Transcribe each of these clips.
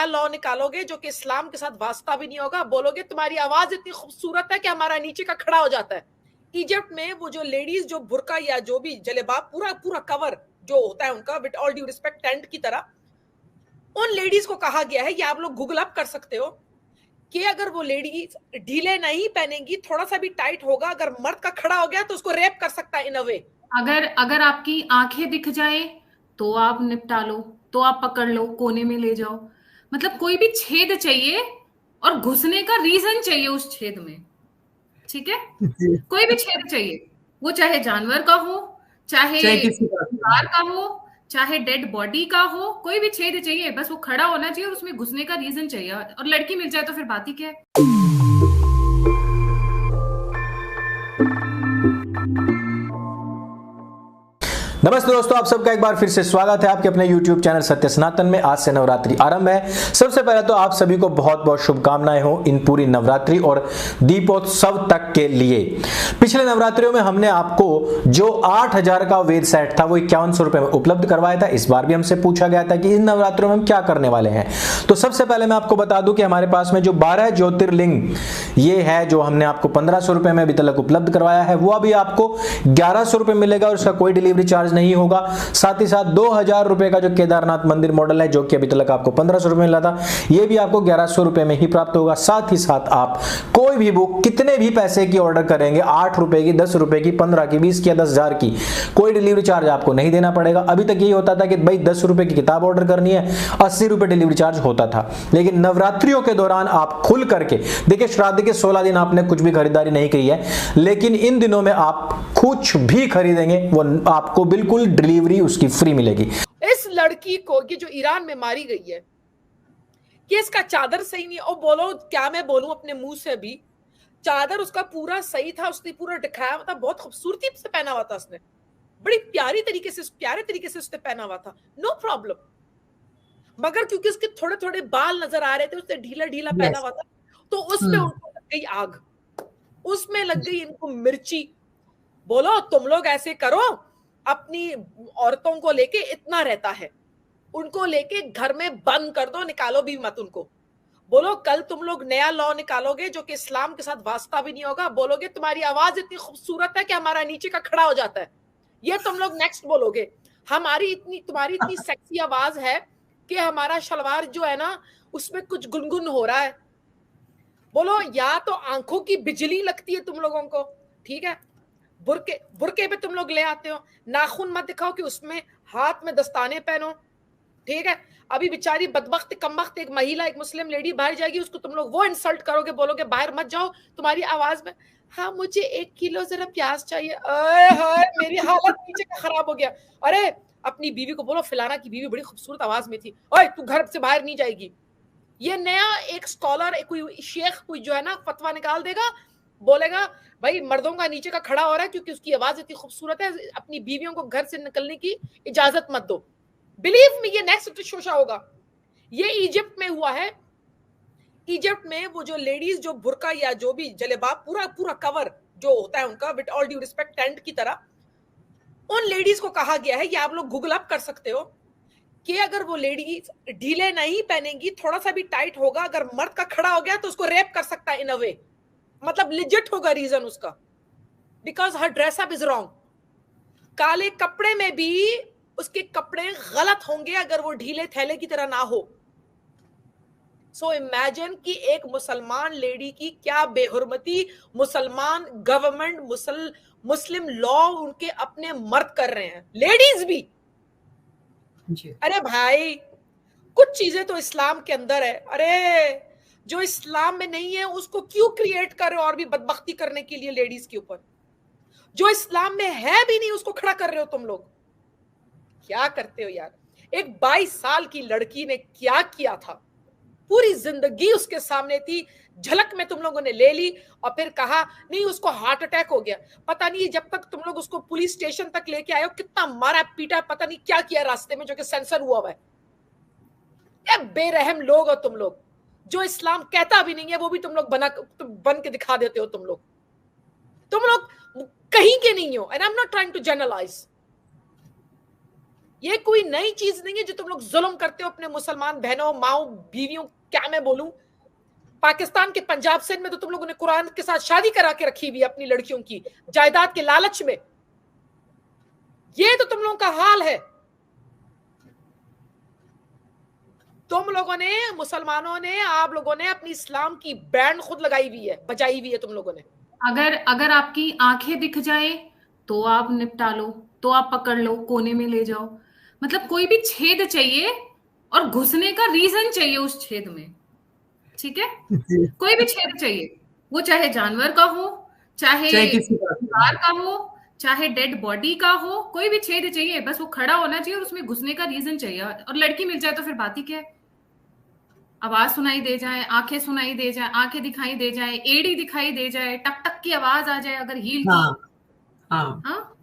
Law निकालोगे जो कि इस्लाम के साथ वास्ता भी नहीं होगा, बोलोगे तुम्हारी आवाज इतनी खूबसूरत है कि हमारा नीचे का खड़ा हो जाता है। इजिप्ट में वो जो लेडीज जो बुरका या जो भी जलेबाब पूरा पूरा कवर जो होता है उनका, with all due respect tent की तरह, उन लेडीज को कहा गया है, ये आप लोग गूगल अप कर सकते हो, कि अगर वो लेडीज ढीले नहीं पहनेंगी, थोड़ा सा भी टाइट होगा, अगर मर्द का खड़ा हो गया तो उसको रेप कर सकता है इन अ वे। अगर आपकी आंखें दिख जाए तो आप निपटा लो, तो आप पकड़ लो, कोने में ले जाओ। मतलब कोई भी छेद चाहिए और घुसने का रीजन चाहिए उस छेद में, ठीक है? कोई भी छेद चाहिए, वो चाहे जानवर का हो, चाहे किसी का कार का हो, चाहे डेड बॉडी का हो, कोई भी छेद चाहिए, बस वो खड़ा होना चाहिए और उसमें घुसने का रीजन चाहिए। और लड़की मिल जाए तो फिर बात ही क्या है। नमस्ते दोस्तों, आप सबका एक बार फिर से स्वागत है आपके अपने YouTube चैनल सत्य सनातन में। आज से नवरात्रि आरंभ है। सबसे पहले तो आप सभी को बहुत बहुत शुभकामनाएं हो इन पूरी नवरात्रि और दीपोत्सव तक के लिए। पिछले नवरात्रियों में हमने आपको जो 8000 का वेद सेट था वो 5100 रुपए में उपलब्ध करवाया था। इस बार भी हमसे पूछा गया था कि इन नवरात्रियों में हम क्या करने वाले हैं। तो सबसे पहले मैं आपको बता दूं कि हमारे पास में जो 12 ज्योतिर्लिंग ये है, जो हमने आपको 1500 रुपए में अभी तक उपलब्ध करवाया है, वो अभी आपको 1100 रुपए मिलेगा और उसका कोई डिलीवरी चार्ज नहीं होगा। साथ ही साथ 2000 रुपए का जो केदारनाथ मंदिर मॉडल है, जो कि अभी तक आपको 1500 रुपए मिला था, यह भी आपको 1100 रुपए में ही प्राप्त होगा। साथ ही साथ आप कोई भी बुक कितने भी पैसे की ऑर्डर करेंगे, 8 रुपए की, 10 रुपए की, 15 की, 20 की या 10,000 की, कोई डिलीवरी चार्ज आपको नहीं देना पड़ेगा। अभी तक यही होता था कि भाई 10 रुपए की किताब ऑर्डर करनी है, 80 रुपए डिलीवरी चार्ज होता था। लेकिन नवरात्रियों के दौरान आप खुल करके देखिए, श्राद्ध के 16 दिन आपने कुछ भी खरीदारी नहीं की है, लेकिन इन दिनों में आप कुछ भी खरीदेंगे वो आपको बिल्कुल डिलीवरी उसकी फ्री मिलेगी। इस लड़की को, ये जो ईरान में मारी गई है, कि इसका चादर सही नहीं, और बोलो क्या मैं बोलूं अपने मुंह से भी, चादर उसका पूरा सही था, उसने पूरा दिखाया हुआ था, बहुत खूबसूरती से पहना हुआ था उसने, बड़ी प्यारे तरीके से उसने पहना हुआ था, नो प्रॉब्लम। मगर क्योंकि उसके थोड़े थोड़े बाल नजर आ रहे थे, उसने ढीला ढीला पहना हुआ था, तो उसमें उनको लग गई आग, उसमें लग गई इनको मिर्ची। बोलो तुम लोग ऐसे करो, अपनी औरतों को लेके इतना रहता है, उनको लेके घर में बंद कर दो, निकालो भी मत उनको। बोलो कल तुम लोग नया लॉ निकालोगे जो कि इस्लाम के साथ वास्ता भी नहीं होगा, बोलोगे तुम्हारी आवाज इतनी खूबसूरत है कि हमारा नीचे का खड़ा हो जाता है। ये तुम लोग नेक्स्ट बोलोगे, तुम्हारी इतनी सेक्सी आवाज है कि हमारा शलवार जो है ना उसमें कुछ गुनगुन हो रहा है। बोलो या तो आंखों की बिजली लगती है तुम लोगों को, ठीक है, बुरके पे तुम लोग ले आते हो, नाखून मत दिखाओ कि उसमें हाथ में दस्ताने पहनो, ठीक है। अभी बेचारी बदबख्त कमबख्त एक महिला, एक मुस्लिम लेडी बाहर जाएगी, उसको तुम लोग वो इंसल्ट करोगे, बोलोगे बाहर मत जाओ, तुम्हारी आवाज में हाँ मुझे 1 किलो जरा प्याज चाहिए, मेरी हालत नीचे का खराब हो गया। अरे अपनी बीवी को बोलो, फिलाना की बीवी बड़ी खूबसूरत आवाज में थी, ओए तू घर से बाहर नहीं जाएगी। ये नया एक स्कॉलर, कोई शेख कोई जो है ना फतवा निकाल देगा, बोलेगा भाई मर्दों का नीचे का खड़ा हो रहा है क्योंकि उसकी आवाज इतनी खूबसूरत है, अपनी बीवियों को घर से निकलने की इजाजत मत दो। बिलीव मी, ये नेक्स्ट शोशा होगा। ये इजिप्ट में हुआ है। इजिप्ट में वो जो लेडीज जो बुरका या जो भी जलेबाब पूरा पूरा कवर जो होता है उनका, with all due respect tent की तरह, उन लेडीज को कहा गया है, ये आप लोग गूगल अप कर सकते हो, कि अगर वो लेडीज ढीले नहीं पहनेंगी, थोड़ा सा भी टाइट होगा, अगर मर्द का खड़ा हो गया तो उसको रेप कर सकता है इन अ वे। मतलब लिजिट होगा रीजन उसका, because her dress up is wrong. काले कपड़े में भी उसके कपड़े गलत होंगे अगर वो ढीले थैले की तरह ना हो। सो इमेजिन कि एक मुसलमान लेडी की क्या बेहुरमती मुसलमान गवर्नमेंट, मुस्लिम लॉ उनके अपने मर्द कर रहे हैं, लेडीज भी। अरे भाई कुछ चीजें तो इस्लाम के अंदर है, अरे जो इस्लाम में नहीं है उसको क्यों क्रिएट कर रहे हो और भी बदबख्ती करने के लिए लेडीज के ऊपर। जो इस्लाम में है भी नहीं उसको खड़ा कर रहे हो तुम लोग, क्या करते हो यार। एक 22 साल की लड़की ने क्या किया था, पूरी जिंदगी उसके सामने थी, झलक में तुम लोगों ने ले ली और फिर कहा नहीं उसको हार्ट अटैक हो गया। पता नहीं जब तक तुम लोग उसको पुलिस स्टेशन तक लेके आए हो कितना मारा पीटा, पता नहीं क्या किया रास्ते में जो कि सेंसर हुआ हुआ है। क्या बेरहम लोग हो तुम लोग, जो इस्लाम कहता भी नहीं है वो भी तुम लोग बन के दिखा देते हो। तुम लोग कहीं के नहीं हो, and I am not trying to generalise. ये कोई नई चीज नहीं है जो तुम लोग जुल्म करते हो अपने मुसलमान बहनों, माओ, बीवियों, क्या मैं बोलूं। पाकिस्तान के पंजाब सिंध में तो तुम लोगों ने कुरान के साथ शादी करा के रखी हुई अपनी लड़कियों की जायदाद के लालच में। ये तो तुम लोगों का हाल है। तुम लोगों ने, मुसलमानों ने, आप लोगों ने अपनी इस्लाम की बैंड खुद लगाई हुई है, बजाई हुई है तुम लोगों ने। अगर आपकी आंखें दिख जाए तो आप निपटा लो, तो आप पकड़ लो, कोने में ले जाओ। मतलब कोई भी छेद चाहिए और घुसने का रीजन चाहिए उस छेद में, ठीक है। कोई भी छेद चाहिए, वो चाहे जानवर का हो, चाहे दीवार का हो, चाहे डेड बॉडी का हो, कोई भी छेद चाहिए, बस वो खड़ा होना चाहिए और उसमें घुसने का रीजन चाहिए। और लड़की मिल जाए तो फिर बात ही क्या है। आवाज सुनाई दे जाए, आंखें सुनाई दे जाए, आंखें दिखाई दे जाए, एड़ी दिखाई दे जाए, टक टक की आवाज आ जाए अगर हील की। हाँ,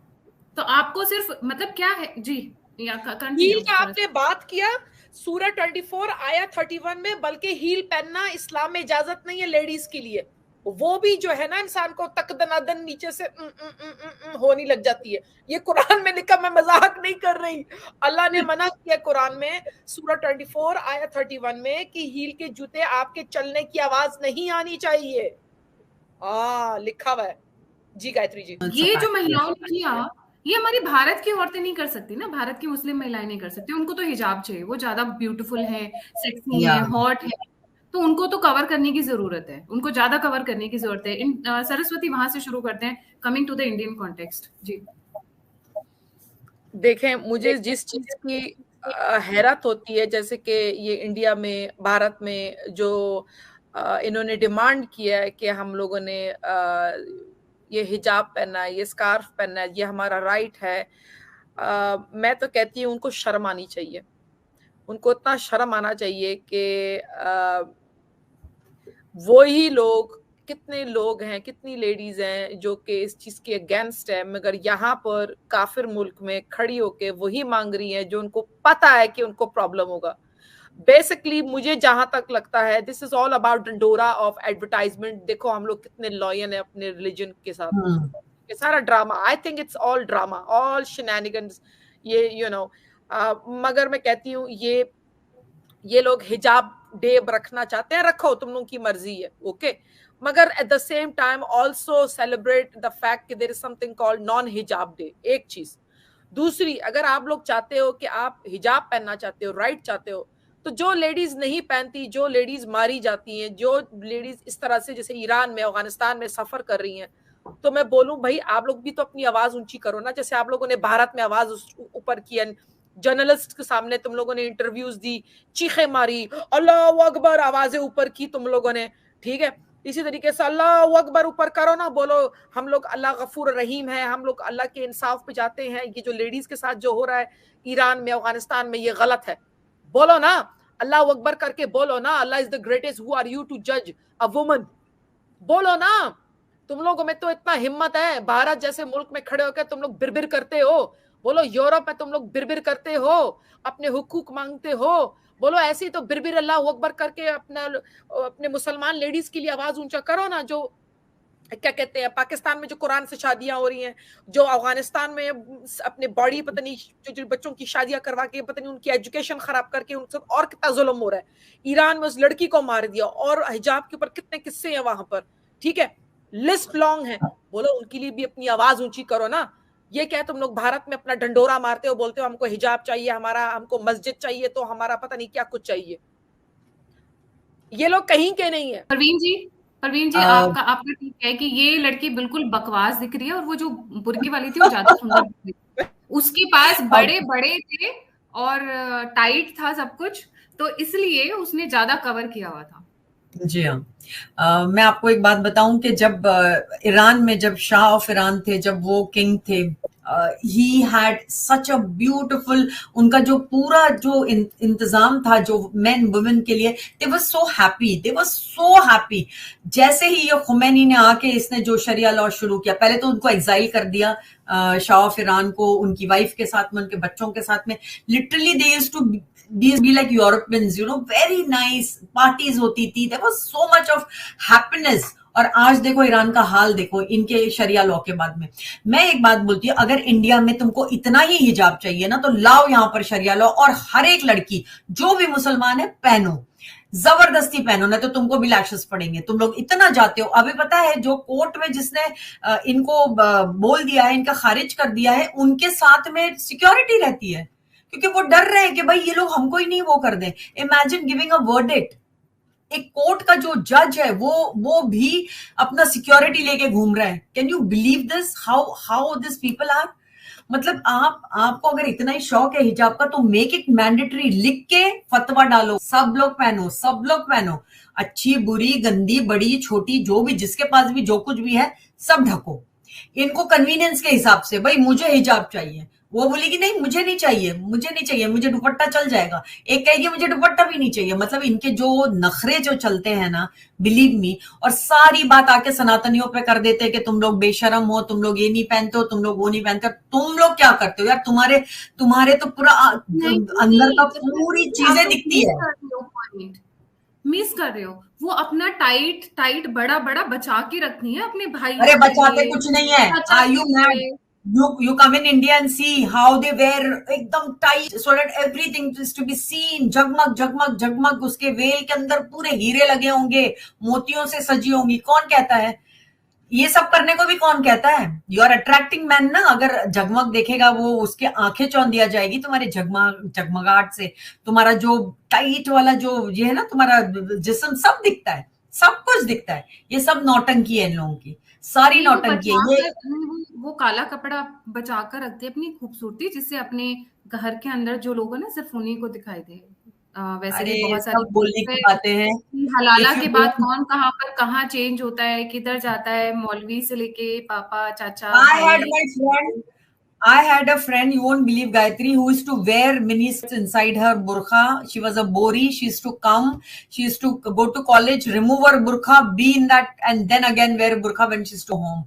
तो आपको सिर्फ मतलब क्या है जी, या हील का आपने बात किया सूरह 24 आया 31 में, बल्कि हील पहनना इस्लाम में इजाजत नहीं है लेडीज के लिए। वो भी जो है ना इंसान को तकदनादन नीचे से होने लग जाती है। ये कुरान में लिखा, मैं मजाक नहीं कर रही। अल्लाह ने मना किया कुरान में सूरह 24 आया 31 में कि हील के जूते आपके चलने की आवाज नहीं आनी चाहिए। लिखा हुआ है जी गायत्री जी। ये जो महिलाओं ने किया, ये हमारी भारत की औरतें नहीं कर सकती ना, भारत की मुस्लिम महिलाएं नहीं कर सकती। उनको तो हिजाब चाहिए, वो ज्यादा ब्यूटीफुल है, सेक्सी है, हॉट है, तो उनको तो कवर करने की जरूरत है, उनको ज्यादा कवर करने की जरूरत है। सरस्वती वहां से शुरू करते हैं, coming to the Indian context जी। देखें, मुझे जिस चीज की हैरत होती है, जैसे कि ये इंडिया में, भारत में जो इन्होंने डिमांड किया है कि हम लोगों ने ये हिजाब पहनना है, ये स्कार्फ पहनना है, ये हमारा राइट है। मैं तो कहती हूँ उनको शर्म आनी चाहिए। उनको इतना शर्म आना चाहिए कि वो ही लोग, कितने लोग हैं, कितनी लेडीज हैं जो कि इस चीज के अगेंस्ट है, मगर यहाँ पर काफिर मुल्क में खड़ी होके वही मांग रही हैं जो उनको पता है कि उनको प्रॉब्लम होगा। बेसिकली मुझे जहां तक लगता है, this is all about dandora of advertisement. देखो हम लोग कितने लॉयल हैं अपने रिलीजन के साथ। ये सारा drama, I think it's all drama, all shenanigans, ये यू नो। मगर मैं कहती हूँ ये लोग हिजाब डे रखना चाहते हैं, रखो, तुम लोगों की मर्जी है, ओके। मगर at the same time also celebrate the fact कि there is something called non hijab day, एक चीज। दूसरी, अगर आप लोग चाहते हो कि आप हिजाब पहनना चाहते हो, राइट चाहते हो, तो जो लेडीज नहीं पहनती, जो लेडीज मारी जाती हैं, जो लेडीज इस तरह से जैसे ईरान में, अफगानिस्तान में सफर कर रही हैं, तो मैं बोलूं भाई आप लोग भी तो अपनी आवाज ऊंची करो ना। जैसे आप लोगों ने भारत में आवाज ऊपर की, जर्नलिस्ट के सामने तुम लोगों ने इंटरव्यूज दी, चीखे मारी, अल्लाह अकबर, आवाजें ऊपर की तुम लोगों ने, ठीक है। इसी तरीके से अल्लाह अकबर ऊपर करो ना, बोलो हम लोग अल्लाह गफूर रहीम है, हम लोग अल्लाह के इंसाफ पे जाते हैं। ये जो लेडीज के साथ जो हो रहा है ईरान में, अफगानिस्तान में, ये गलत है। बोलो ना, अल्लाह अकबर करके बोलो ना, Allah is the greatest, who are you to जज अ वुमन। बोलो ना, तुम लोगों में तो इतना हिम्मत है, भारत जैसे मुल्क में खड़े होकर तुम लोग बिरबिर करते हो। बोलो यूरोप में तुम लोग बिरबिर करते हो, अपने हुकूक मांगते हो। बोलो ऐसी तो बिरबिर अल्लाह अकबर करके अपने मुसलमान लेडीज के लिए आवाज ऊंचा करो ना। जो क्या कहते हैं, पाकिस्तान में जो कुरान से शादियां हो रही हैं, जो अफगानिस्तान में अपने बॉडी पता नहीं जो बच्चों की शादियां करवा के पता नहीं उनकी एजुकेशन खराब करके उनसे और कितना जुल्म हो रहा है। ईरान में उस लड़की को मार दिया, और हिजाब के ऊपर कितने किस्से हैं वहां पर, ठीक है, लिस्ट लॉन्ग है। बोलो उनके लिए भी अपनी आवाज ऊंची करो ना। ये क्या है, तुम लोग भारत में अपना डंडोरा मारते हो, बोलते हो हमको हिजाब चाहिए, हमको मस्जिद चाहिए, तो हमारा पता नहीं क्या कुछ चाहिए। ये लोग कहीं के नहीं है। परवीन जी आपका ठीक है कि ये लड़की बिल्कुल बकवास दिख रही है, और वो जो बुर्की वाली थी वो ज्यादा सुंदर दिख रही है। उसके पास बड़े बड़े थे और टाइट था सब कुछ, तो इसलिए उसने ज्यादा कवर किया हुआ था। जी हाँ, मैं आपको एक बात बताऊं कि जब ईरान में, जब शाह ऑफ ईरान थे, जब वो किंग थे, he had such a beautiful, उनका जो पूरा जो इंतजाम था जो मेन वुमेन के लिए, दे वर सो हैप्पी। जैसे ही ये खुमैनी ने आके इसने जो शरिया लॉ शुरू किया, पहले तो उनको एग्जाइल कर दिया शाह ऑफ ईरान को, उनकी वाइफ के साथ में, उनके बच्चों के साथ में। Literally they used to be like Europeans, very nice parties होती थी, there was so much of happiness। और आज देखो ईरान का हाल, देखो इनके शरिया लॉ के बाद में। मैं एक बात बोलती हूँ, अगर इंडिया में तुमको इतना ही हिजाब चाहिए ना, तो लाओ यहां पर शरिया लॉ, और हर एक लड़की जो भी मुसलमान है पहनो, जबरदस्ती पहनो, ना तो तुमको भी लैशेस पड़ेंगे। तुम लोग इतना जाते हो। अभी पता है जो कोर्ट में जिसने इनको बोल दिया है, इनका खारिज कर दिया है, उनके साथ में सिक्योरिटी रहती है, क्योंकि वो डर रहे हैं कि भाई ये लोग हमको ही नहीं वो कर दें। Imagine giving a verdict. एक कोर्ट का जो जज है वो भी अपना सिक्योरिटी लेके घूम रहा है। Can you believe this, how this people are. मतलब आपको अगर इतना ही शौक है हिजाब का, तो मेक इट मैंडेटरी, लिख के फतवा डालो, सब लोग पहनो, सब लोग पहनो, अच्छी बुरी गंदी बड़ी छोटी जो भी, जिसके पास भी जो कुछ भी है सब ढको। इनको कन्वीनियंस के हिसाब से, भाई मुझे हिजाब चाहिए, वो बोलेगी नहीं मुझे नहीं चाहिए, मुझे नहीं चाहिए, मुझे दुपट्टा चल जाएगा, एक कहेगी मुझे दुपट्टा भी नहीं चाहिए। मतलब इनके जो नखरे जो चलते हैं ना, बिलीव मी, और सारी बात आके सनातनियों पे कर देते हैं कि तुम लोग बेशरम हो, तुम लोग ये नहीं पहनते हो, तुम लोग वो नहीं पहनते हो। तुम लोग क्या करते हो यार, तुम्हारे तो पूरा अंदर का पूरी चीजें दिखती है। मिस कर रहे हो, वो अपना टाइट बड़ा बचा के रखनी है अपने भाई। अरे बचाते कुछ नहीं है। Are you mad? You come in India and see how they wear एकदम tight so that everything is to be seen, जगमग। उसके वेल के अंदर पूरे हीरे लगे होंगे, मोतियों से सजी होंगी। कौन कहता है ये सब करने को भी? कौन कहता है? यू आर अट्रैक्टिंग मैन ना। अगर जगमग देखेगा वो, उसके आंखें चौंध दिया जाएगी तुम्हारे जगमगाहट से। तुम्हारा जो टाइट वाला जो ये है ना, तुम्हारा जिस्म सब दिखता है, सब कुछ दिखता है। ये सब नौटंकी है इन लोगों की, सारी नौटंकी है। ये वो काला कपड़ा बचा कर रखते अपनी खूबसूरती, जिससे अपने घर के अंदर जो लोग हैं ना सिर्फ उन्हीं को दिखाई दे। वैसे भी बहुत सारी बोलने की बातें हैं। हलाला के बाद कौन कहाँ पर कहाँ चेंज होता है, किधर जाता है, मौलवी से लेके पापा चाचा। I had a friend, you won't believe, Gayatri, who used to wear miniskirts inside her burqa. She was a bori. She used to come, she used to go to college, remove her burqa, be in that, and then again wear burqa when she's to home.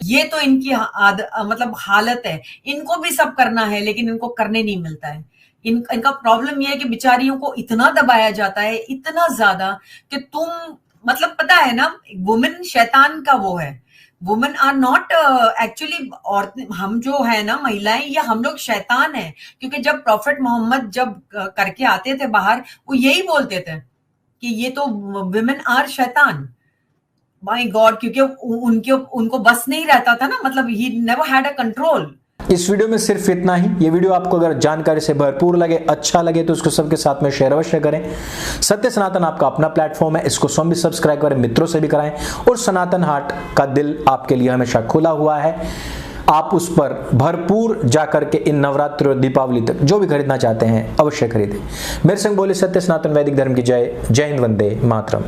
ये तो इनकी मतलब हालत है। इनको भी सब करना है, लेकिन इनको करने नहीं मिलता है। इनका प्रॉब्लम ये है कि बेचारियों को इतना दबाया जाता है, इतना ज्यादा, कि तुम, मतलब पता है ना, वुमेन शैतान का वो है। वुमेन आर नॉट एक्चुअली, और हम जो है ना महिलाएं, ये हम लोग शैतान है। क्योंकि जब प्रॉफेट मोहम्मद जब करके आते थे बाहर, वो यही बोलते थे कि ये तो वुमेन आर शैतान। माय गॉड, क्योंकि उनको बस नहीं रहता था ना, मतलब he never had a control. इस वीडियो में सिर्फ इतना ही। ये वीडियो आपको अगर जानकारी से भरपूर लगे, अच्छा लगे, तो इसको सबके साथ में शेयर अवश्य करें। सत्य सनातन आपका अपना प्लेटफॉर्म है, इसको स्वयं भी सब्सक्राइब करें, मित्रों से भी कराएं। और सनातन हाट का दिल आपके लिए हमेशा खुला हुआ है। आप उस पर भरपूर जाकर के इन नवरात्रि और दीपावली तक जो भी खरीदना चाहते हैं अवश्य खरीदें। मेरे संग बोले सत्य सनातन वैदिक धर्म की जय। जय हिंद, वंदे मातरम।